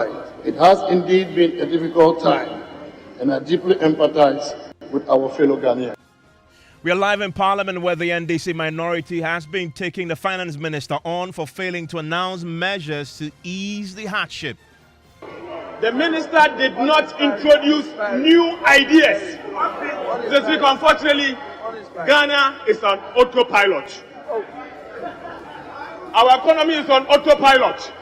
It has indeed been a difficult time, and I deeply empathize with our fellow Ghanaians. We are live in Parliament where the NDC minority has been taking the finance minister on for failing to announce measures to ease the hardship. The minister did not introduce new ideas. This week, unfortunately, Ghana is on autopilot. Our economy is on autopilot.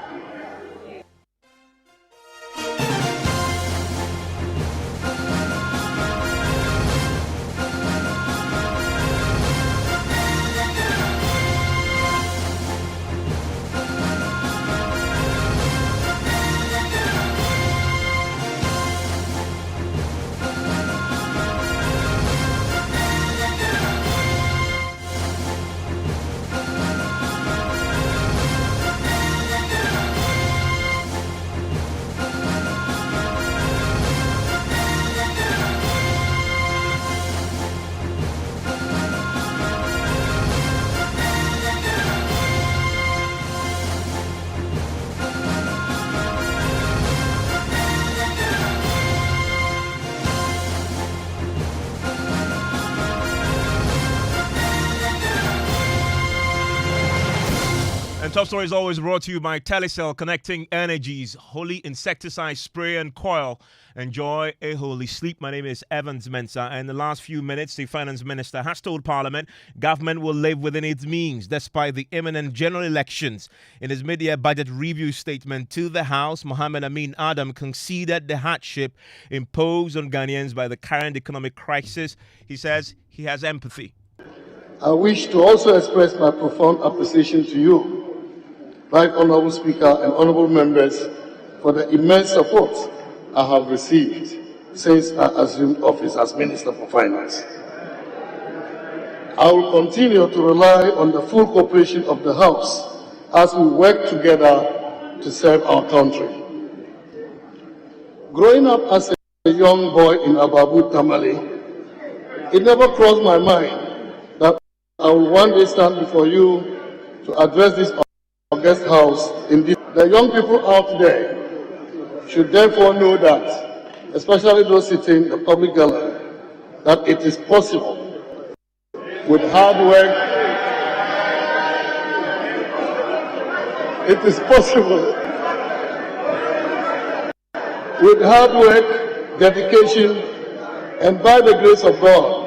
And Top Story is always brought to you by Telecel, connecting energies, holy insecticide spray and coil. Enjoy a holy sleep. My name is Evans Mensah. And in the last few minutes, the finance minister has told Parliament government will live within its means despite the imminent general elections. In his mid-year budget review statement to the House, Mohammed Amin Adam conceded the hardship imposed on Ghanaians by the current economic crisis. He says he has empathy. I wish to also express my profound appreciation to you, Right Honourable Speaker and Honourable Members, for the immense support I have received since I assumed office as Minister for Finance. I will continue to rely on the full cooperation of the House as we work together to serve our country. Growing up as a young boy in Ababu, Tamale, it never crossed my mind that I will one day stand before you to address this guest house. The young people out there should therefore know that, especially those sitting in the public gallery, that it is possible with hard work. It is possible with hard work, dedication, and by the grace of God,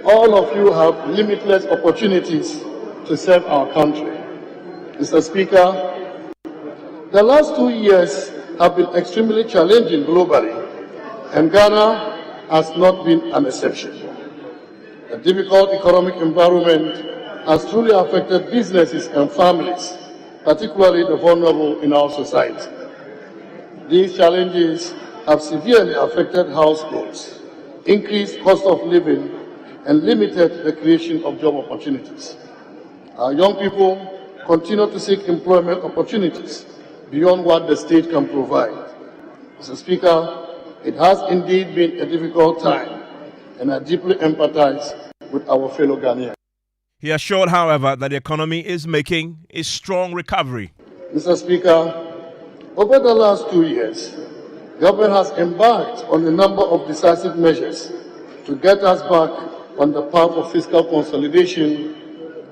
all of you have limitless opportunities to serve our country. Mr. Speaker, the last 2 years have been extremely challenging globally, and Ghana has not been an exception. The difficult economic environment has truly affected businesses and families, particularly the vulnerable in our society. These challenges have severely affected households, increased cost of living, and limited the creation of job opportunities. Our young people continue to seek employment opportunities beyond what the state can provide. Mr. Speaker, it has indeed been a difficult time, and I deeply empathize with our fellow Ghanaians. He assured, however, that the economy is making a strong recovery. Mr. Speaker, over the last 2 years, government has embarked on a number of decisive measures to get us back on the path of fiscal consolidation,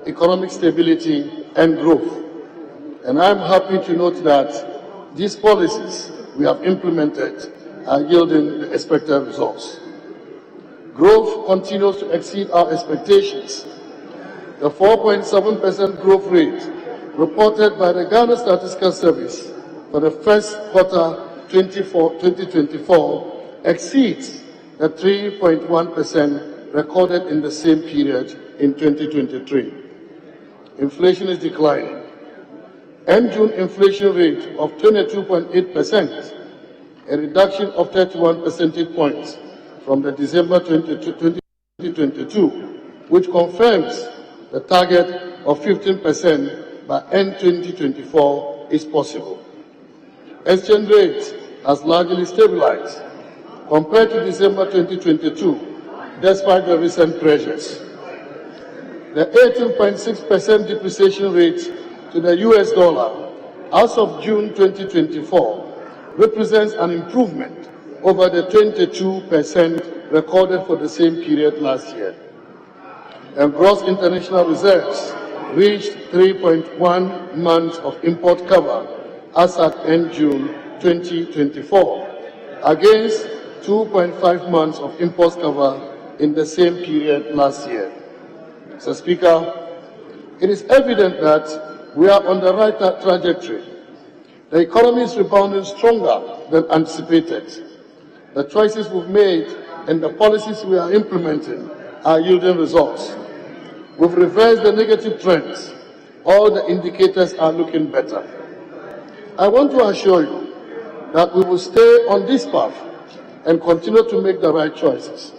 economic stability, and growth. And I'm happy to note that these policies we have implemented are yielding the expected results. Growth continues to exceed our expectations. The 4.7% growth rate reported by the Ghana Statistical Service for the first quarter 2024 exceeds the 3.1% recorded in the same period in 2023. Inflation is declining. End June inflation rate of 22.8%, a reduction of 31 percentage points from the December 2022, which confirms the target of 15% by end 2024 is possible. Exchange rate has largely stabilized compared to December 2022, despite the recent pressures. The 18.6% depreciation rate to the US dollar as of June 2024 represents an improvement over the 22% recorded for the same period last year. And gross international reserves reached 3.1 months of import cover as at end June 2024, against 2.5 months of import cover in the same period last year. Mr. Speaker, it is evident that we are on the right trajectory. The economy is rebounding stronger than anticipated. The choices we've made and the policies we are implementing are yielding results. We've reversed the negative trends. All the indicators are looking better. I want to assure you that we will stay on this path and continue to make the right choices.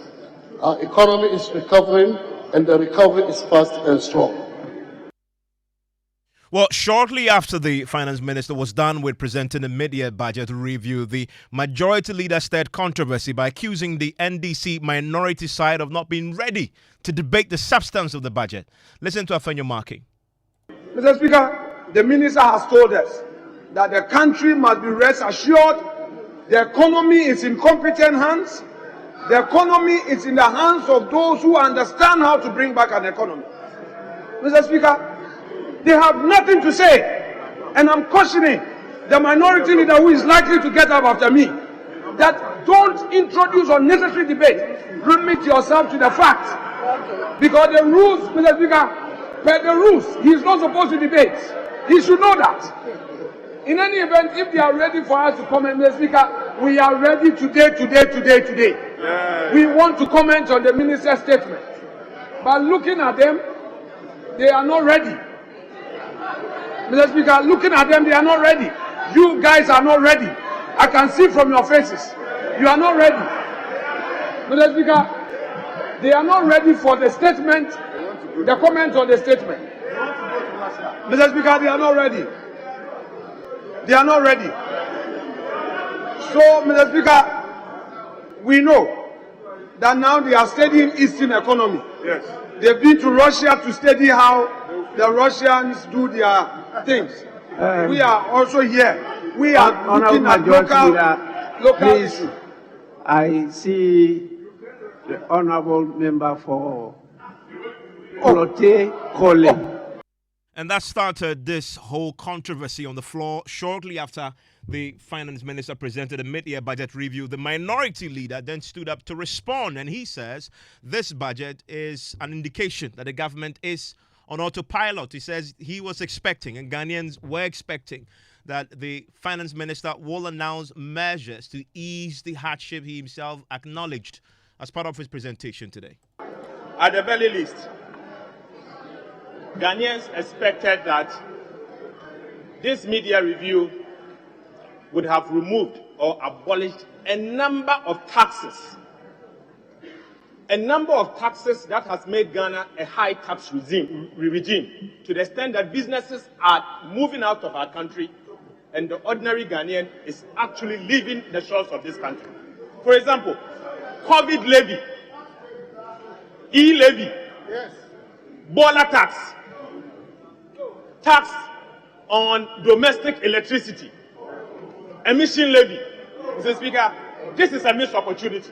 Our economy is recovering, and the recovery is fast and strong. Well, shortly after the finance minister was done with presenting the mid-year budget review, the majority leader stirred controversy by accusing the NDC minority side of not being ready to debate the substance of the budget. Listen to Afenyo Marking. Mr. Speaker, the minister has told us that the country must be rest assured the economy is in competent hands. The economy is in the hands of those who understand how to bring back an economy. Mr. Speaker, they have nothing to say, and I'm cautioning the minority leader who is likely to get up after me that don't introduce unnecessary debate. Limit yourself to the facts, because the rules, Mr. Speaker, per the rules, he is not supposed to debate. He should know that. In any event, if they are ready for us to comment, Mr. Speaker, we are ready today. Yeah. We want to comment on the minister's statement, but looking at them, they are not ready. Mr. Speaker, looking at them, they are not ready. You guys are not ready. I can see from your faces. You are not ready. Mr. Speaker, they are not ready for the statement, the comment on the statement. Mr. Speaker, they are not ready. They are not ready. So, Mr. Speaker, we know that now they are studying Eastern economy. Yes. They've been to Russia to study how the Russians do their things. We are also here. We are looking at local issues. I see the honorable member for Olote Kole. And that started this whole controversy on the floor shortly after the finance minister presented a mid-year budget review. The minority leader then stood up to respond, and he says this budget is an indication that the government is on autopilot. He says he was expecting, and Ghanaians were expecting, that the finance minister will announce measures to ease the hardship he himself acknowledged as part of his presentation today. At the very least, Ghanaians expected that this media review would have removed or abolished a number of taxes. A number of taxes that has made Ghana a high tax regime to the extent that businesses are moving out of our country and the ordinary Ghanaian is actually leaving the shores of this country. For example, COVID levy, e-levy, yes, boiler tax, tax on domestic electricity, emission levy. Mr. Speaker, this is a missed opportunity.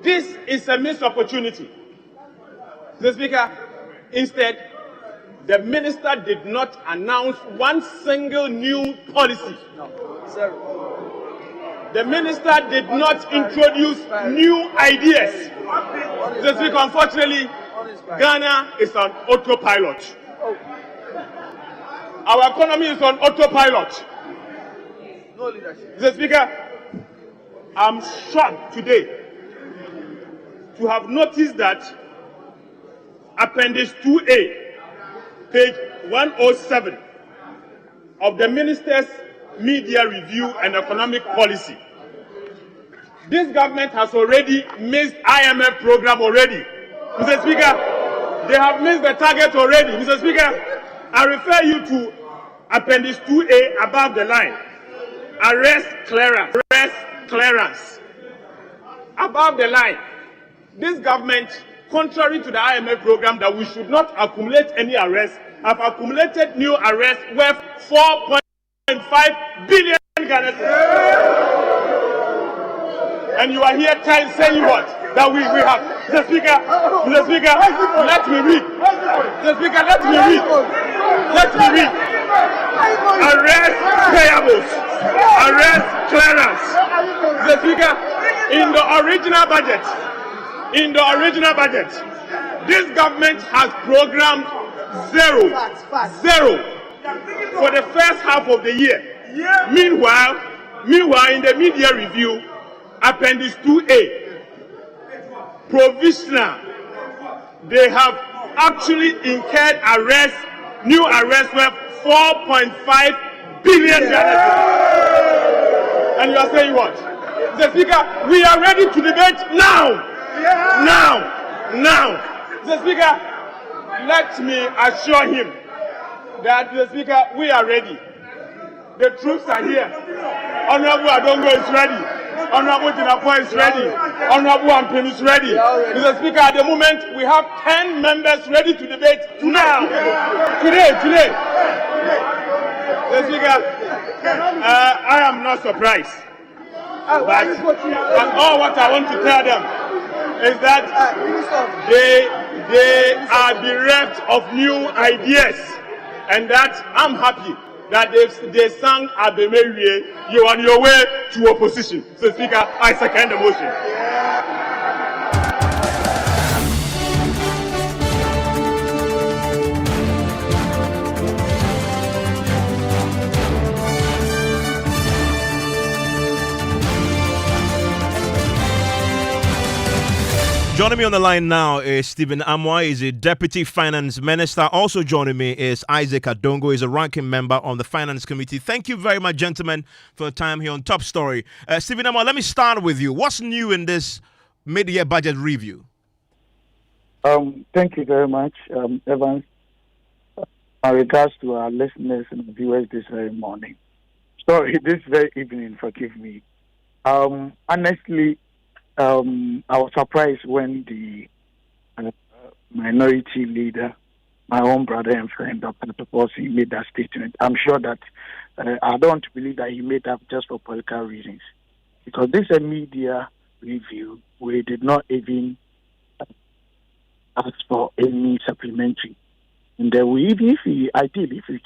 This is a missed opportunity. Mr. Speaker, instead, the minister did not announce one single new policy. The minister did not introduce new ideas. Mr. Speaker, unfortunately, Ghana is on autopilot. Our economy is on autopilot. No leadership. Mr. Speaker, I'm shocked today to have noticed that Appendix 2A, page 107 of the Minister's Media Review and Economic Policy. This government has already missed IMF program already. Mr. Speaker, they have missed the target already. Mr. Speaker, I refer you to Appendix 2A above the line. Arrest clearance. Arrest clearance. Above the line. This government, contrary to the IMF program that we should not accumulate any arrests, have accumulated new arrests worth 4.5 billion billion Ghana cedis. And you are here saying what? That we have. Mr. Speaker, let me read. Mr. Speaker, let me read. Let me read. Arrest payables. Arrest clearance. Mr. Speaker, in the original budget, this government has programmed zero for the first half of the year. Meanwhile, in the media review, Appendix 2A, provisional, they have actually incurred new arrests worth 4.5 billion Ghana cedis. And you are saying what? The Speaker, we are ready to debate now. The Speaker, let me assure him that the Speaker, we are ready. The troops are here. Honorable Adongo is ready. Honorable Tinapo is ready. Honorable Ampin is ready. Mr. Speaker, at the moment, we have 10 members ready to debate now. Today. Mr. Speaker, I am not surprised. But all what I want to tell them is that they are bereft of new ideas. And that I'm happy that they sang Abemerie, you are on your way to opposition. So, Speaker, I second the motion. Joining me on the line now is Stephen Amwa, is a Deputy Finance Minister. Also joining me is Isaac Adongo, is a ranking member on the Finance Committee. Thank you very much, gentlemen, for the time here on Top Story. Stephen Amwa, let me start with you. What's new in this mid-year budget review? Thank you very much, Evans. In regards to our listeners and viewers this very morning. Sorry, this very evening, forgive me. Honestly, I was surprised when the minority leader, my own brother and friend, Dr. Toposi, made that statement. I'm sure that I don't believe that he made that just for political reasons. Because this is a media review where he did not even ask for any supplementary. And then if we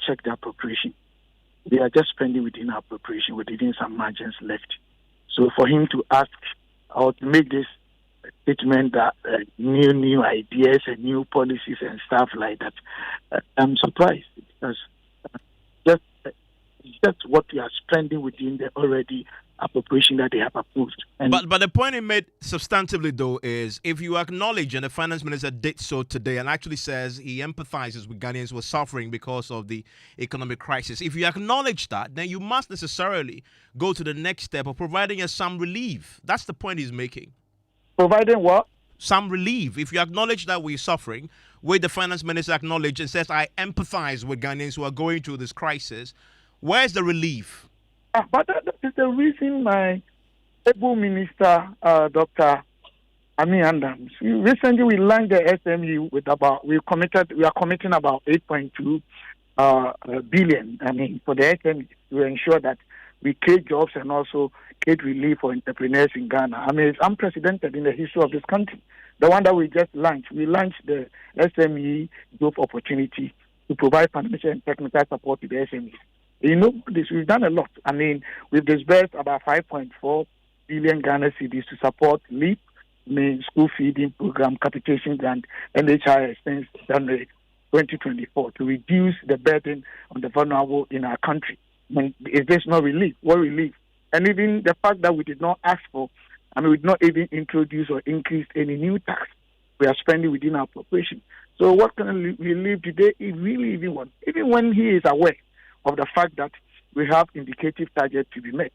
check the appropriation, they are just spending within our appropriation with even some margins left. So for him to ask or to make this statement that new ideas and new policies and stuff like that, I'm surprised because just what we are spending within the already appropriation that they have approved. And but the point he made substantively, though, is if you acknowledge, and the finance minister did so today, and actually says he empathizes with Ghanaians who are suffering because of the economic crisis. If you acknowledge that, then you must necessarily go to the next step of providing us some relief. That's the point he's making. Providing what? Some relief. If you acknowledge that we're suffering, where the finance minister acknowledges and says, I empathize with Ghanaians who are going through this crisis, where's the relief? But that is the reason my able minister, Dr. Ami Adams, recently we launched the SME with we are committing about 8.2 billion. For the SME to ensure that we create jobs and also create relief for entrepreneurs in Ghana. It's unprecedented in the history of this country. The one that we just launched, we launched the SME growth opportunity to provide financial and technical support to the SMEs. You know this, we've done a lot. We've disbursed about 5.4 billion Ghana cedis to support LEAP, school feeding program, capitation grant, NHI expense January 2024 to reduce the burden on the vulnerable in our country. Is this not relief? What relief? And even the fact that we did not ask for, we did not even introduce or increase any new tax. We are spending within our appropriation. So what kind of relief today is really even when he is aware of the fact that we have indicative targets to be met.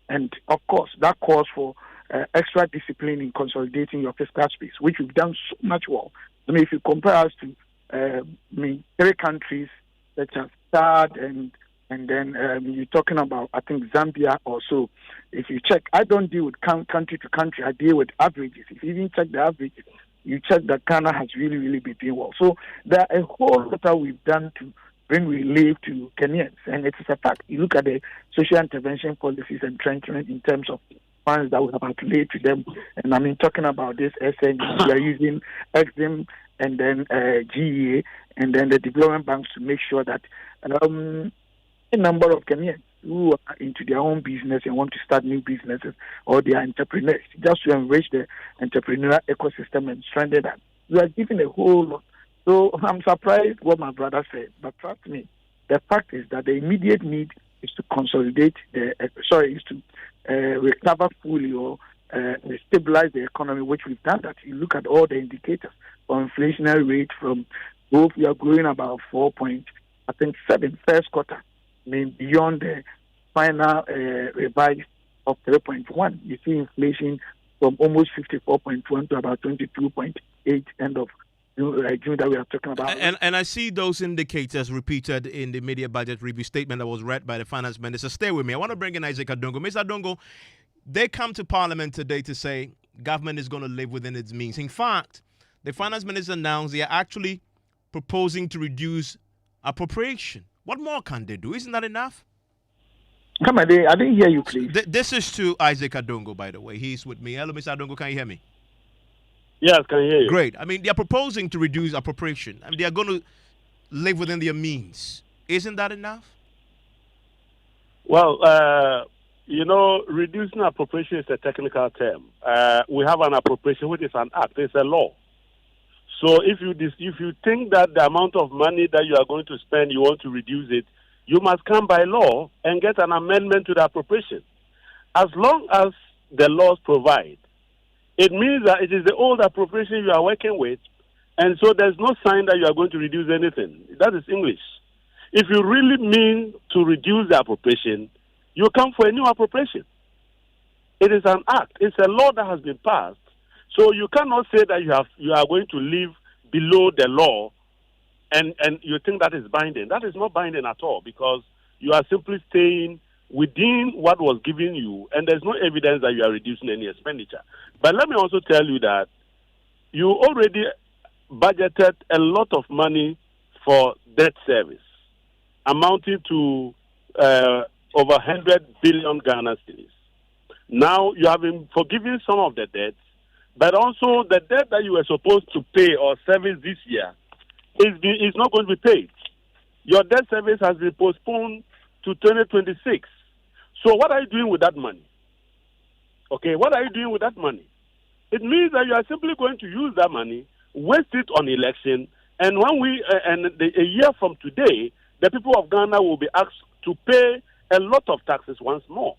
And, of course, that calls for extra discipline in consolidating your fiscal space, which we've done so much well. If you compare us to 3 countries such as Chad and then you're talking about, I think, Zambia or so. If you check, I don't deal with country to country. I deal with averages. If you even check the averages, you check that Ghana has really, really been doing well. So there are a whole lot that we've done to bring relief to Kenyans. And it is a fact. You look at the social intervention policies and entrenchment in terms of funds that we have outlaid to them. And I mean, talking about this SNE, we are using EXIM and then GEA and then the development banks to make sure that a number of Kenyans who are into their own business and want to start new businesses, or they are entrepreneurs, just to enrich the entrepreneurial ecosystem and strengthen that. We are giving a whole lot. So I'm surprised what my brother said, but trust me, the fact is that the immediate need is to consolidate is to recover fully or stabilize the economy, which we've done that. You look at all the indicators for inflationary rate from both, we are growing about 4.7 first quarter. I mean, beyond the final revise of 3.1. You see inflation from almost 54.1 to about 22.8 end of June that we are talking about. And I see those indicators repeated in the media budget review statement that was read by the finance minister. Stay with me. I want to bring in Isaac Adongo. Mr. Adongo, they come to Parliament today to say government is going to live within its means. In fact, the finance minister announced they are actually proposing to reduce appropriation. What more can they do? Isn't that enough? Come on, I didn't hear you, please. This is to Isaac Adongo, by the way. He's with me. Hello, Mr. Adongo. Can you hear me? Yes, can hear you. Great. I mean, they are proposing to reduce appropriation. I mean, they are going to live within their means. Isn't that enough? Well, reducing appropriation is a technical term. We have an appropriation, which is an act. It's a law. So if you think that the amount of money that you are going to spend, you want to reduce it, you must come by law and get an amendment to the appropriation. As long as the laws provide, it means that it is the old appropriation you are working with, and so there's no sign that you are going to reduce anything. That is English. If you really mean to reduce the appropriation, you come for a new appropriation. It is an act. It's a law that has been passed. So you cannot say that you are going to live below the law and you think that is binding. That is not binding at all, because you are simply staying within what was given you, and there's no evidence that you are reducing any expenditure. But let me also tell you that you already budgeted a lot of money for debt service, amounting to over 100 billion Ghana cedis. Now you have been forgiving some of the debts, but also the debt that you were supposed to pay or service this year is not going to be paid. Your debt service has been postponed to 2026. So what are you doing with that money? Okay, what are you doing with that money? It means that you are simply going to use that money, waste it on election, and a year from today, the people of Ghana will be asked to pay a lot of taxes once more.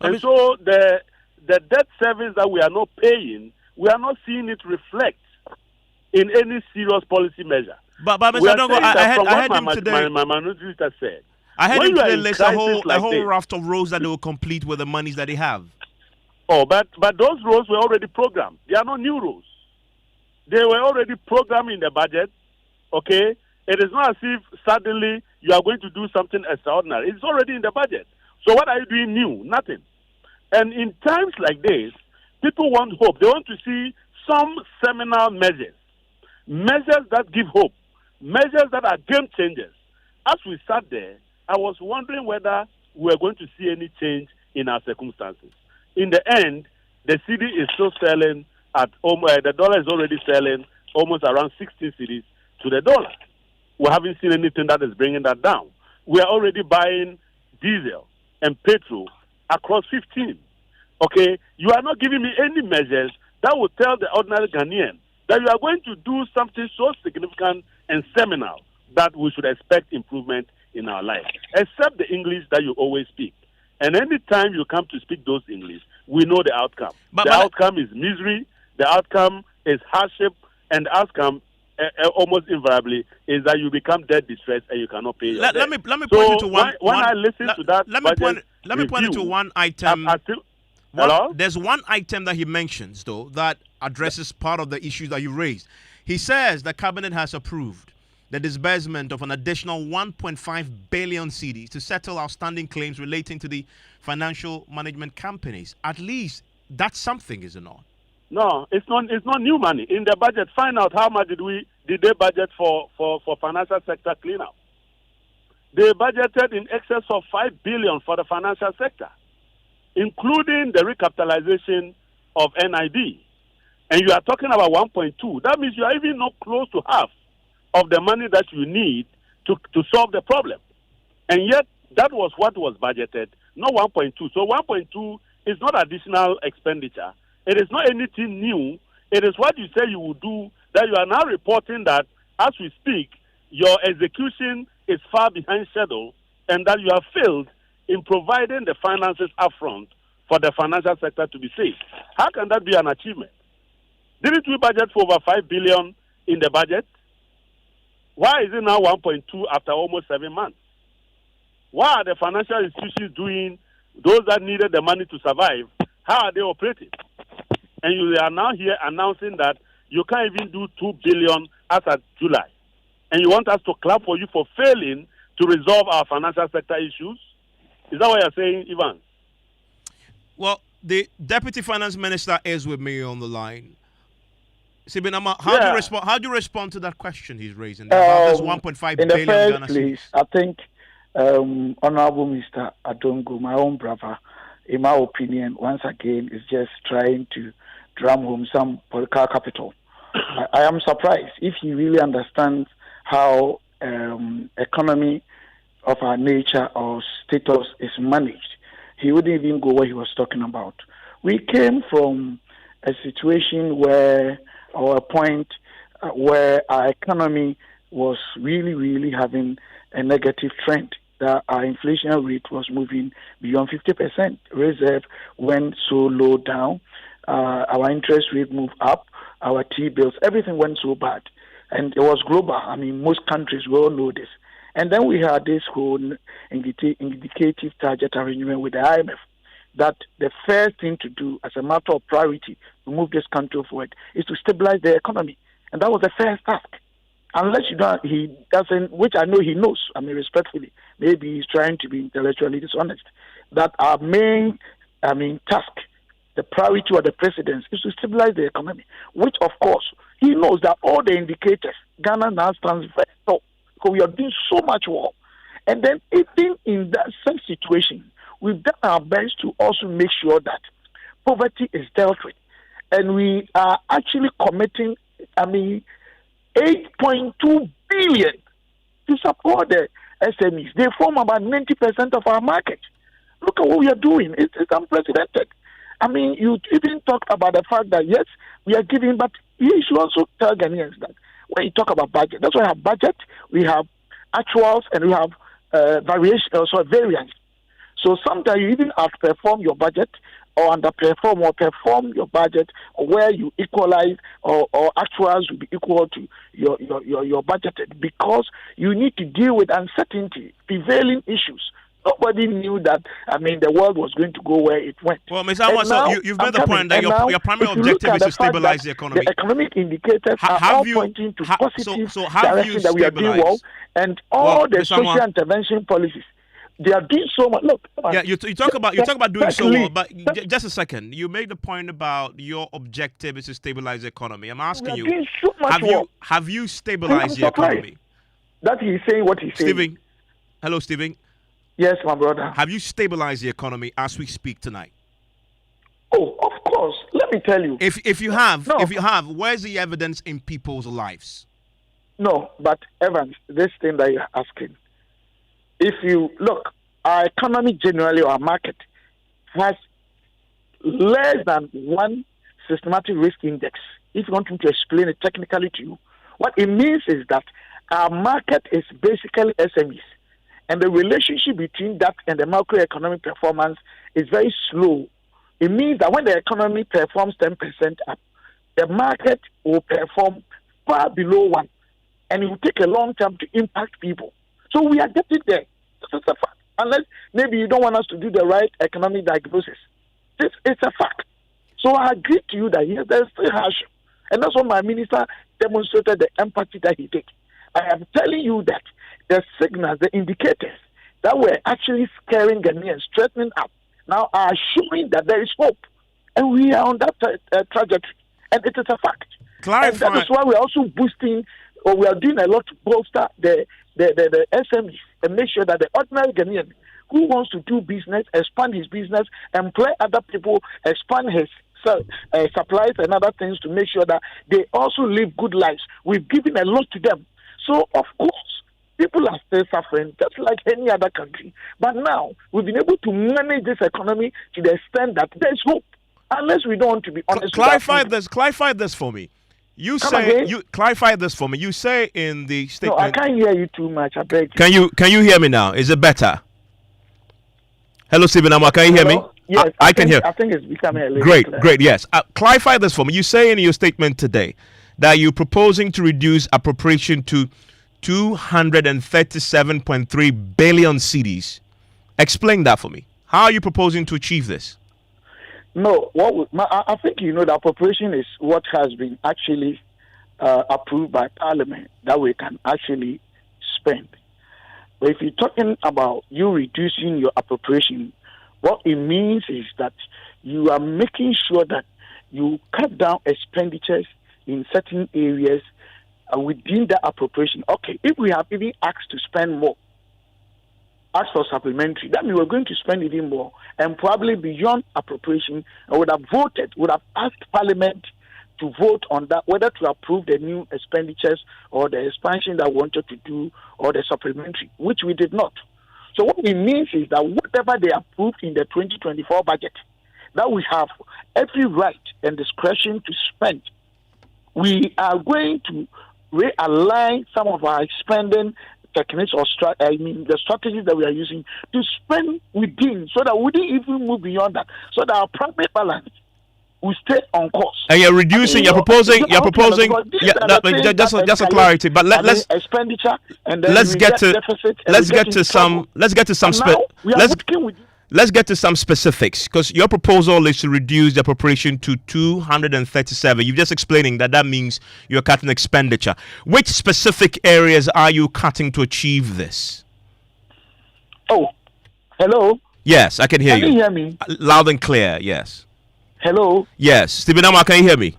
And so the debt service that we are not paying, we are not seeing it reflect in any serious policy measure. But Mr. Adongo, I heard him today. My minority said. I heard him today list a whole this, raft of roads that they will complete with the monies that they have. Oh, but those roads were already programmed. They are not new roads. They were already programmed in the budget. Okay? It is not as if suddenly you are going to do something extraordinary. It's already in the budget. So what are you doing new? Nothing. And in times like this, people want hope. They want to see some seminal measures that give hope, measures that are game changers. As we sat there, I was wondering whether we were going to see any change in our circumstances. In the end, the cedi is still selling at the dollar is already selling almost around 16 cedis to the dollar. We haven't seen anything that is bringing that down. We are already buying diesel and petrol across 15. Okay, you are not giving me any measures that will tell the ordinary Ghanaian that you are going to do something so significant and seminal that we should expect improvement in our life, except the English that you always speak. And any time you come to speak those English, we know the outcome. The outcome is misery, the outcome is hardship, and the outcome almost invariably is that you become debt distressed and you cannot pay your debt. Let me point you to one. When I listen to that, let me point you to one item. There's one item that he mentions, though, that addresses part of the issues that you raised. He says the cabinet has approved the disbursement of an additional 1.5 billion cedis to settle outstanding claims relating to the financial management companies. At least that's something, is it not? No, it's not new money. In the budget, find out how much did they budget for financial sector cleanup. they budgeted in excess of 5 billion for the financial sector, including the recapitalization of NIB. And you are talking about 1.2. That means you are even not close to half of the money that you need to solve the problem. And yet, that was what was budgeted, not 1.2. So 1.2 is not additional expenditure. It is not anything new. It is what you say you will do, that you are now reporting that, as we speak, your execution is far behind schedule, and that you have failed in providing the finances upfront for the financial sector to be safe. How can that be an achievement? Didn't we budget for over 5 billion in the budget? Why is it now 1.2 after almost 7 months? Why are the financial institutions doing, those that needed the money to survive, how are they operating? And you are now here announcing that you can't even do 2 billion as of July. And you want us to clap for you for failing to resolve our financial sector issues? Is that what you're saying, Ivan? Well, the Deputy Finance Minister is with me on the line. Sibinama, how do you respond to that question he's raising about this 1.5 billion? In the first Ghana place, I think Honorable Mr. Adongo, my own brother, in my opinion, once again, is just trying to drum home some political capital. I am surprised if he really understands how economy of our nature or status is managed. He wouldn't even go what he was talking about. We came from a situation where, or a point where our economy was really, really having a negative trend. That our inflation rate was moving beyond 50%. Reserve went so low down. Our interest rate moved up. Our T-bills, everything went so bad. And it was global. I mean, most countries will know this. And then we had this whole indicative target arrangement with the IMF, that the first thing to do as a matter of priority to move this country forward is to stabilize the economy. And that was the first task. Unless he doesn't, which I know he knows, I mean, respectfully, maybe he's trying to be intellectually dishonest, that our main, task, the priority of the president is to stabilize the economy, which, of course, he knows that all the indicators, Ghana now stands very top, because we are doing so much work. And then even in that same situation, we've done our best to also make sure that poverty is dealt with. And we are actually committing, 8.2 billion to support the SMEs. They form about 90% of our market. Look at what we are doing. It's unprecedented. I mean, you even talk about the fact that, yes, we are giving, but you should also tell Ghanaians that when you talk about budget, that's why we have budget, we have actuals, and we have variance. So sometimes you even outperform your budget or underperform or perform your budget, or where you equalize or actuals will be equal to your budgeted, because you need to deal with uncertainty, prevailing issues. Nobody knew that, the world was going to go where it went. Well, Mr. Ahmad, you've made the point that your primary objective is to stabilize the economy. The economic indicators are all pointing to positive direction that we are doing well, and all the social intervention policies, they are doing so much. Look, yeah, you talk about doing so well, but just a second. You made the point about your objective is to stabilize the economy. I'm asking you, doing so much have you stabilized the economy? That he's saying what he's saying. Stephen, hello, Stephen. Yes, my brother. Have you stabilized the economy as we speak tonight? Oh, of course. Let me tell you. If you have, where's the evidence in people's lives? No, but Evans, this thing that you're asking, if you look, our economy generally, our market, has less than one systematic risk index. If you want me to explain it technically to you, what it means is that our market is basically SMEs. And the relationship between that and the macroeconomic performance is very slow. It means that when the economy performs 10% up, the market will perform far below 1. And it will take a long time to impact people. So we are getting there. This is a fact. Unless maybe you don't want us to do the right economic diagnosis. This is a fact. So I agree to you that yes, there's still hardship. And that's what my minister demonstrated, the empathy that he did. I am telling you that the signals, the indicators that were actually scaring Ghanaians, threatening us, now are showing that there is hope. And we are on that trajectory. And it is a fact. And that is why we are also boosting, or we are doing a lot to bolster the SMEs. and make sure that the ordinary Ghanaian who wants to do business, expand his business, employ other people, expand his supplies and other things to make sure that they also live good lives. We've given a lot to them. So, of course, people are still suffering just like any other country. But now, we've been able to manage this economy to the extent that there's hope. Unless we don't want to be honest. Clarify this for me. Clarify this for me. You say in the statement. No, I can't hear you too much. I beg you. Can you hear me now? Is it better? Hello, Stephen Amma. Can you hear me? Yes, I can hear. I think it's becoming a little clear. Great. Yes. Clarify this for me. You say in your statement today that you're proposing to reduce appropriation to 237.3 billion cedis. Explain that for me. How are you proposing to achieve this? No, I think you know the appropriation is what has been actually approved by Parliament that we can actually spend. But if you're talking about you reducing your appropriation, what it means is that you are making sure that you cut down expenditures in certain areas within the appropriation. Okay, if we have even asked to spend more, asked for supplementary, that means we're going to spend even more, and probably beyond appropriation, and would have asked Parliament to vote on that, whether to approve the new expenditures or the expansion that we wanted to do or the supplementary, which we did not. So what it means is that whatever they approved in the 2024 budget, that we have every right and discretion to spend. We are going to realign some of our spending techniques or the strategies that we are using to spend within, so that we didn't even move beyond that, so that our private balance will stay on course. And you're reducing, you're proposing. Just a clarity. But let's expenditure and then let's get to some specifics, because your proposal is to reduce the appropriation to 237. You're just explaining that means you're cutting expenditure. Which specific areas are you cutting to achieve this? Oh, hello. Yes, I can hear you. Can you hear me? Loud and clear. Yes. Hello. Yes, Stephen Amma, can you hear me?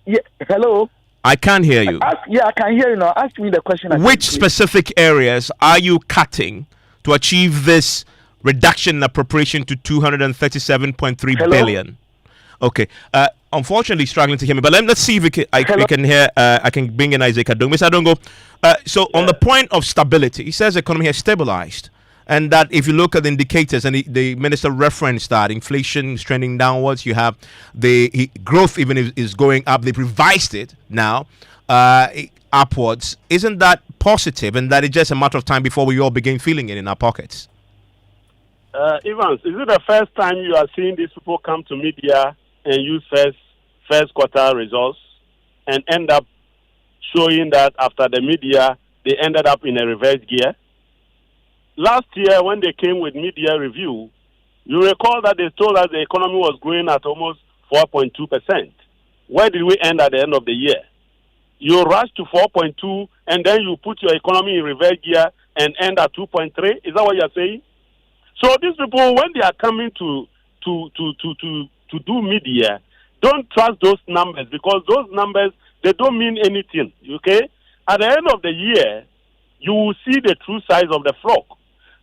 Yeah. Hello. I can hear you. I can hear you now. Ask me the question. Which specific areas are you cutting to achieve this reduction in appropriation to 237.3 billion? Okay. Unfortunately, struggling to hear me, but let's see if we can hear. I can bring in Isaac Adong. Mr. Adongo, on the point of stability, he says the economy has stabilized, and that if you look at the indicators, and the minister referenced that inflation is trending downwards, you have the growth even is going up. They've revised it now upwards. Isn't that positive, and that it's just a matter of time before we all begin feeling it in our pockets? Evans, is it the first time you are seeing these people come to media and use first quarter results and end up showing that after the media, they ended up in a reverse gear? Last year, when they came with media review, you recall that they told us the economy was growing at almost 4.2%. Where did we end at the end of the year? You rush to 4.2, and then you put your economy in reverse gear and end at 2.3. Is that what you're saying? So these people, when they are coming to do media, don't trust those numbers, because those numbers, they don't mean anything, okay? At the end of the year, you will see the true size of the flock.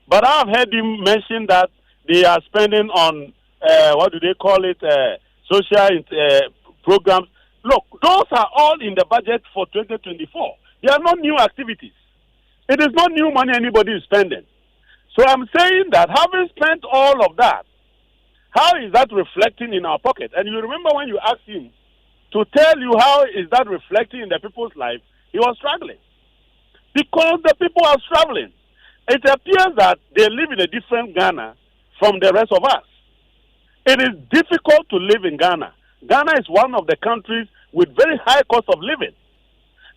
But I've heard him mention that they are spending on, what do they call it, social programs. Look, those are all in the budget for 2024. They are not new activities. It is not new money anybody is spending. So I'm saying that having spent all of that, how is that reflecting in our pocket? And you remember when you asked him to tell you how is that reflecting in the people's life, he was struggling. Because the people are struggling. It appears that they live in a different Ghana from the rest of us. It is difficult to live in Ghana. Ghana is one of the countries with very high cost of living.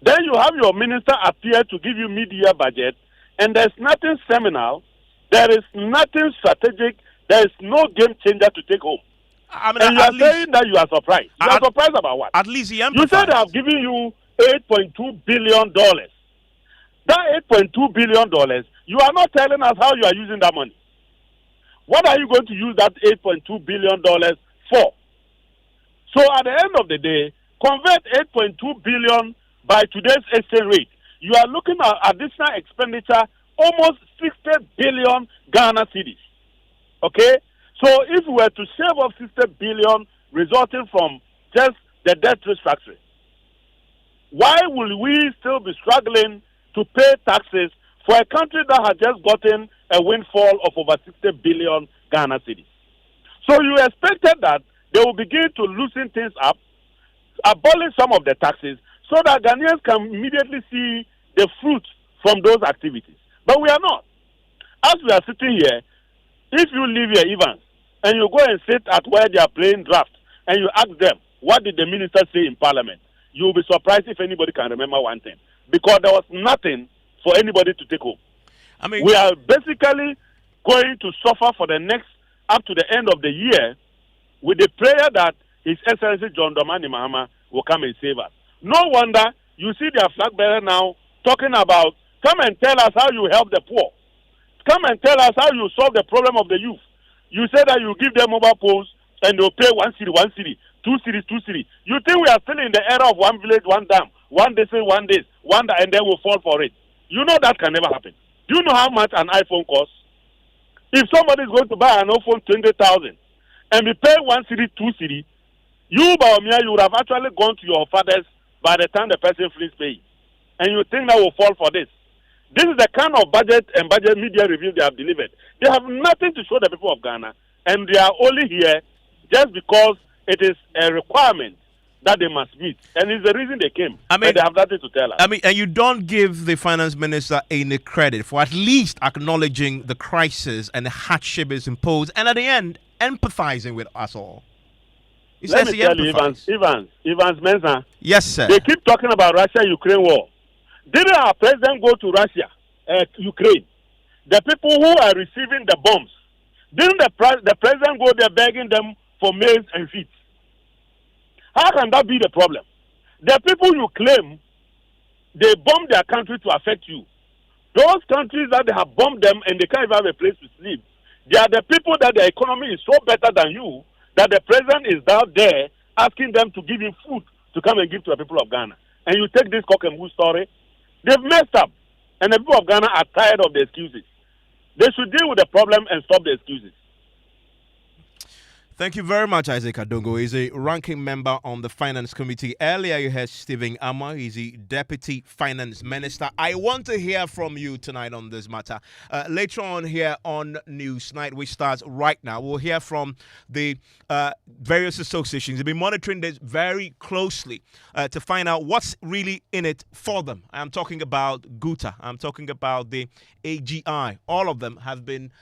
Then you have your minister appear to give you media budget, and there's nothing seminal, there is nothing strategic, there is no game changer to take home. And you are saying that you are surprised. You are surprised about what? At least he You said they have given you $8.2 billion. That $8.2 billion, you are not telling us how you are using that money. What are you going to use that $8.2 billion for? So at the end of the day, convert $8.2 billion by today's exchange rate. You are looking at additional expenditure almost 60 billion Ghana cedis. Okay? So if we were to save off 60 billion resulting from just the debt restructuring, why will we still be struggling to pay taxes for a country that has just gotten a windfall of over 60 billion Ghana cedis? So you expected that they will begin to loosen things up, abolish some of the taxes, so that Ghanaians can immediately see the fruit from those activities. But we are not. As we are sitting here, if you leave here, Evans, and you go and sit at where they are playing draft, and you ask them, what did the minister say in Parliament? You will be surprised if anybody can remember one thing. Because there was nothing for anybody to take home. I mean, we are basically going to suffer for the next, up to the end of the year, with the prayer that His Excellency John Dramani Mahama will come and save us. No wonder you see their flag bearer now talking about, come and tell us how you help the poor. Come and tell us how you solve the problem of the youth. You say that you give them mobile phones and they'll pay 1 cedi, 2 cedi. You think we are still in the era of one village, one dam, one day, and then we'll fall for it. You know that can never happen. Do you know how much an iPhone costs? If somebody is going to buy an iPhone 20,000 and be paying 1 cedi, 2 cedi, you, Baomia, you would have actually gone to your fathers by the time the person flees paying. And you think that will fall for this. This is the kind of budget and budget media review they have delivered. They have nothing to show the people of Ghana, and they are only here just because it is a requirement that they must meet. And it's the reason they came. I mean, they have nothing to tell us. I mean, and you don't give the finance minister any credit for at least acknowledging the crisis and the hardship is imposed, and at the end, empathizing with us all. Let me tell you, Evans Mensah. Yes, sir. They keep talking about Russia-Ukraine war. Didn't our president go to Russia, Ukraine? The people who are receiving the bombs, didn't the president go there begging them for maize and feet? How can that be the problem? The people you claim, they bomb their country to affect you. Those countries that they have bombed them and they can't even have a place to sleep, they are the people that their economy is so better than you that the president is out there asking them to give him food to come and give to the people of Ghana. And you take this cock and bull story, they've messed up. And the people of Ghana are tired of the excuses. They should deal with the problem and stop the excuses. Thank you very much, Isaac Adongo. He's a ranking member on the Finance Committee. Earlier, you heard Stephen Amma. He's the Deputy Finance Minister. I want to hear from you tonight on this matter. Later on here on Newsnight, which starts right now, we'll hear from the various associations. They've been monitoring this very closely to find out what's really in it for them. I'm talking about GUTA. I'm talking about the AGI. All of them have been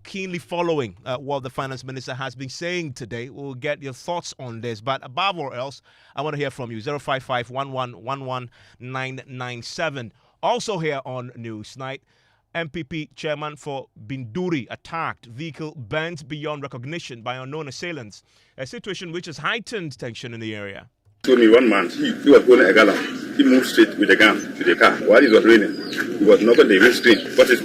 keenly following what the Finance Minister has been saying today. We'll get your thoughts on this, but above all else, I want to hear from you. 055-1111-997. Also here on Newsnight, MPP chairman for Binduri attacked, vehicle burnt beyond recognition by unknown assailants, a situation which has heightened tension in the area. Told me 1 month he was going a gallon. He moved straight with the gun to the car while it was raining. He was knocking the windscreen. What is